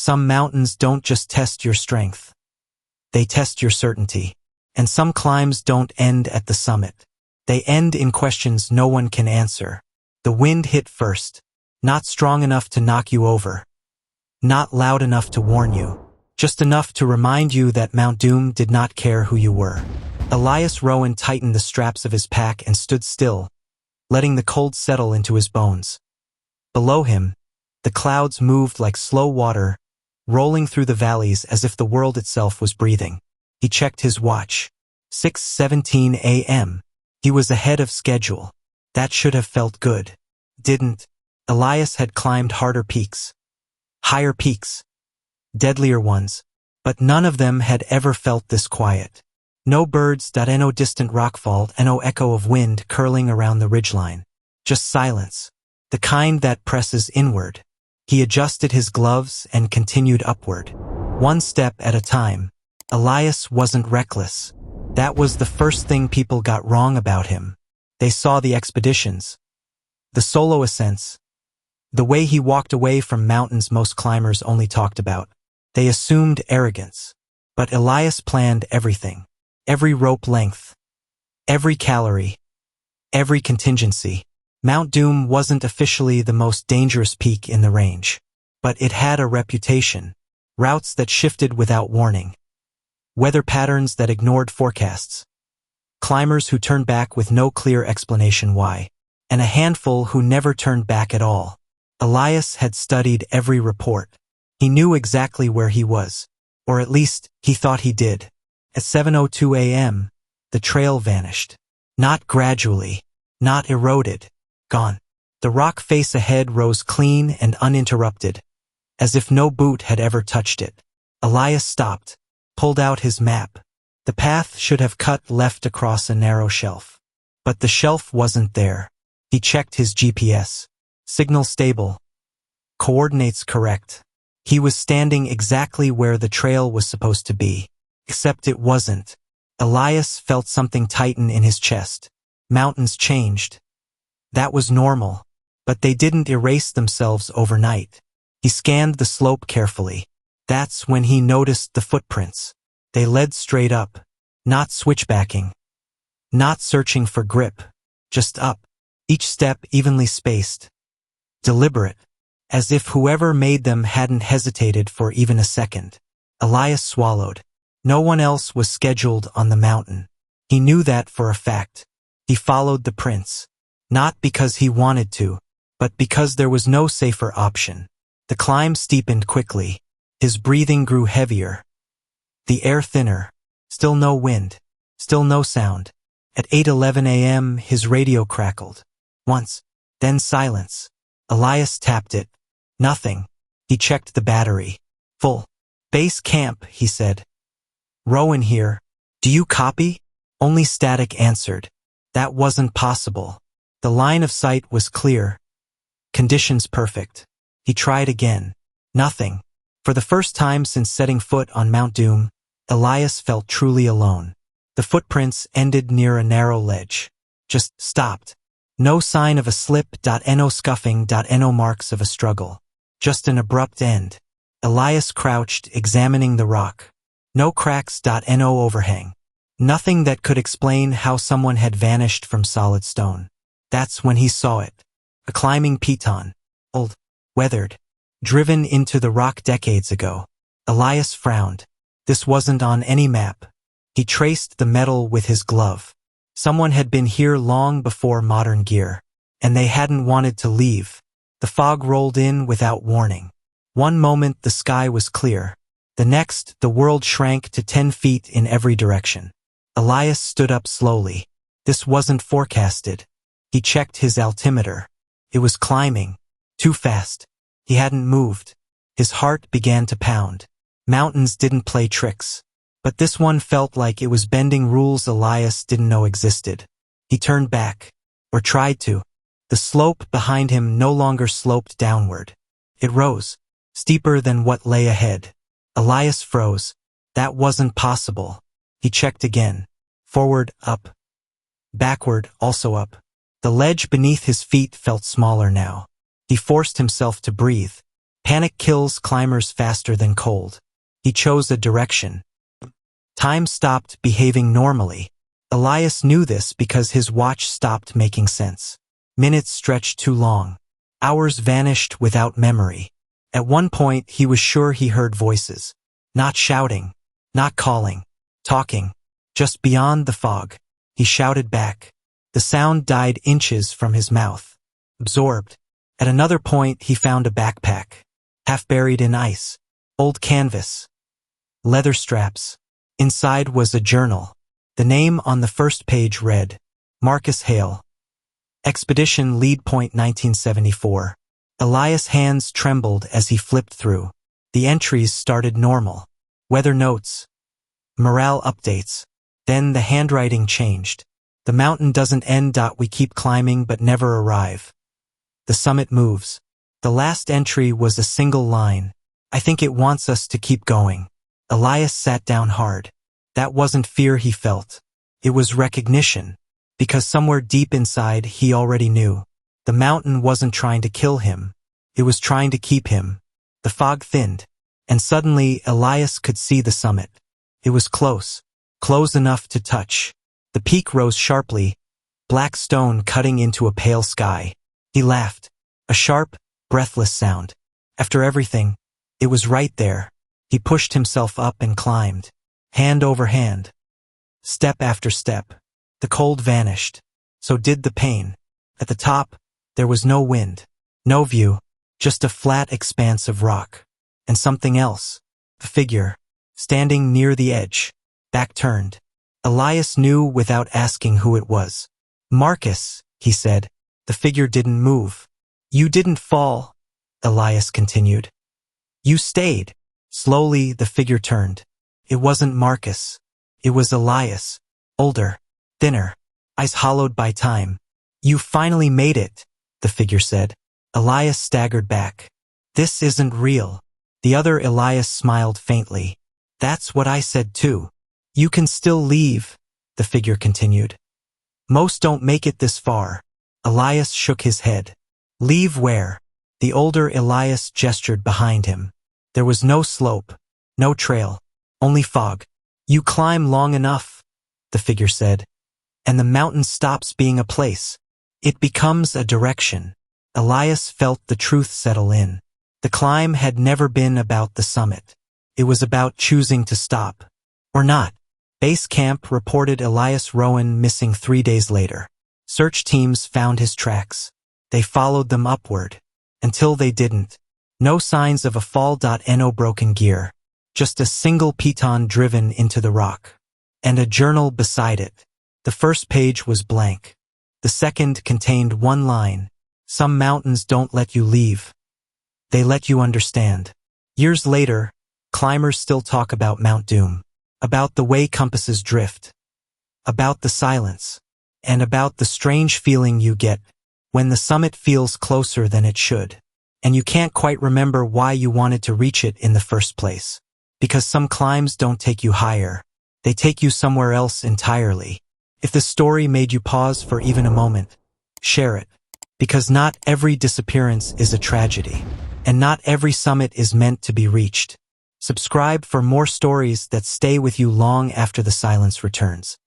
some mountains don't just test your strength. They test your certainty. And some climbs don't end at the summit. They end in questions no one can answer. The wind hit first. Not strong enough to knock you over. Not loud enough to warn you. Just enough to remind you that Mount Doom did not care who you were. Elias Rowan tightened the straps of his pack and stood still, letting the cold settle into his bones. Below him, the clouds moved like slow water, rolling through the valleys as if the world itself was breathing. He checked his watch. 6:17 a.m. He was ahead of schedule. That should have felt good. Didn't. Elias had climbed harder peaks. Higher peaks. Deadlier ones. But none of them had ever felt this quiet. No birds, no distant rockfall, no echo of wind curling around the ridgeline. Just silence. The kind that presses inward. He adjusted his gloves and continued upward. One step at a time. Elias wasn't reckless. That was the first thing people got wrong about him. They saw the expeditions. The solo ascents. The way he walked away from mountains most climbers only talked about. They assumed arrogance. But Elias planned everything. Every rope length. Every calorie. Every contingency. Mount Doom wasn't officially the most dangerous peak in the range. But it had a reputation. Routes that shifted without warning. Weather patterns that ignored forecasts. Climbers who turned back with no clear explanation why. And a handful who never turned back at all. Elias had studied every report. He knew exactly where he was. Or at least, he thought he did. At 7:02 a.m., the trail vanished. Not gradually. Not eroded. Gone. The rock face ahead rose clean and uninterrupted, as if no boot had ever touched it. Elias stopped, pulled out his map. The path should have cut left across a narrow shelf. But the shelf wasn't there. He checked his GPS. Signal stable. Coordinates correct. He was standing exactly where the trail was supposed to be. Except it wasn't. Elias felt something tighten in his chest. Mountains changed. That was normal. But they didn't erase themselves overnight. He scanned the slope carefully. That's when he noticed the footprints. They led straight up. Not switchbacking. Not searching for grip. Just up. Each step evenly spaced. Deliberate. As if whoever made them hadn't hesitated for even a second. Elias swallowed. No one else was scheduled on the mountain. He knew that for a fact. He followed the prints. Not because he wanted to, but because there was no safer option. The climb steepened quickly. His breathing grew heavier. The air thinner. Still no wind. Still no sound. At 8:11 a.m. his radio crackled. Once. Then silence. Elias tapped it. Nothing. He checked the battery. Full. Base camp, he said. Rowan here. Do you copy? Only static answered. That wasn't possible. The line of sight was clear. Conditions perfect. He tried again. Nothing. For the first time since setting foot on Mount Doom, Elias felt truly alone. The footprints ended near a narrow ledge. Just stopped. No sign of a slip. No scuffing. No marks of a struggle. Just an abrupt end. Elias crouched, examining the rock. No cracks. No overhang. Nothing that could explain how someone had vanished from solid stone. That's when he saw it. A climbing piton. Old. Weathered. Driven into the rock decades ago. Elias frowned. This wasn't on any map. He traced the metal with his glove. Someone had been here long before modern gear. And they hadn't wanted to leave. The fog rolled in without warning. One moment the sky was clear. The next, the world shrank to 10 feet in every direction. Elias stood up slowly. This wasn't forecasted. He checked his altimeter. It was climbing. Too fast. He hadn't moved. His heart began to pound. Mountains didn't play tricks. But this one felt like it was bending rules Elias didn't know existed. He turned back. Or tried to. The slope behind him no longer sloped downward. It rose. Steeper than what lay ahead. Elias froze. That wasn't possible. He checked again. Forward, up. Backward, also up. The ledge beneath his feet felt smaller now. He forced himself to breathe. Panic kills climbers faster than cold. He chose a direction. Time stopped behaving normally. Elias knew this because his watch stopped making sense. Minutes stretched too long. Hours vanished without memory. At one point, he was sure he heard voices. Not shouting, not calling, talking, just beyond the fog. He shouted back. The sound died inches from his mouth. Absorbed. At another point, he found a backpack. Half buried in ice. Old canvas. Leather straps. Inside was a journal. The name on the first page read, Marcus Hale. Expedition Lead Point 1974. Elias' hands trembled as he flipped through. The entries started normal. Weather notes. Morale updates. Then the handwriting changed. The mountain doesn't end. We keep climbing but never arrive. The summit moves. The last entry was a single line. I think it wants us to keep going. Elias sat down hard. That wasn't fear he felt. It was recognition. Because somewhere deep inside he already knew. The mountain wasn't trying to kill him. It was trying to keep him. The fog thinned. And suddenly Elias could see the summit. It was close. Close enough to touch. The peak rose sharply. Black stone cutting into a pale sky. He laughed. A sharp, breathless sound. After everything, it was right there. He pushed himself up and climbed. Hand over hand. Step after step. The cold vanished. So did the pain. At the top, there was no wind. No view. Just a flat expanse of rock. And something else. A figure. Standing near the edge. Back turned. Elias knew without asking who it was. Marcus, he said. The figure didn't move. You didn't fall, Elias continued. You stayed. Slowly, the figure turned. It wasn't Marcus. It was Elias. Older. Thinner. Eyes hollowed by time. You finally made it, the figure said. Elias staggered back. This isn't real. The other Elias smiled faintly. That's what I said too. You can still leave, the figure continued. Most don't make it this far. Elias shook his head. Leave where? The older Elias gestured behind him. There was no slope, no trail, only fog. You climb long enough, the figure said, and the mountain stops being a place. It becomes a direction. Elias felt the truth settle in. The climb had never been about the summit. It was about choosing to stop. Or not. Base camp reported Elias Rowan missing 3 days later. Search teams found his tracks. They followed them upward. Until they didn't. No signs of a fall. No broken gear. Just a single piton driven into the rock. And a journal beside it. The first page was blank. The second contained one line. Some mountains don't let you leave. They let you understand. Years later, climbers still talk about Mount Doom. About the way compasses drift. About the silence. And about the strange feeling you get when the summit feels closer than it should. And you can't quite remember why you wanted to reach it in the first place. Because some climbs don't take you higher. They take you somewhere else entirely. If the story made you pause for even a moment, share it. Because not every disappearance is a tragedy. And not every summit is meant to be reached. Subscribe for more stories that stay with you long after the silence returns.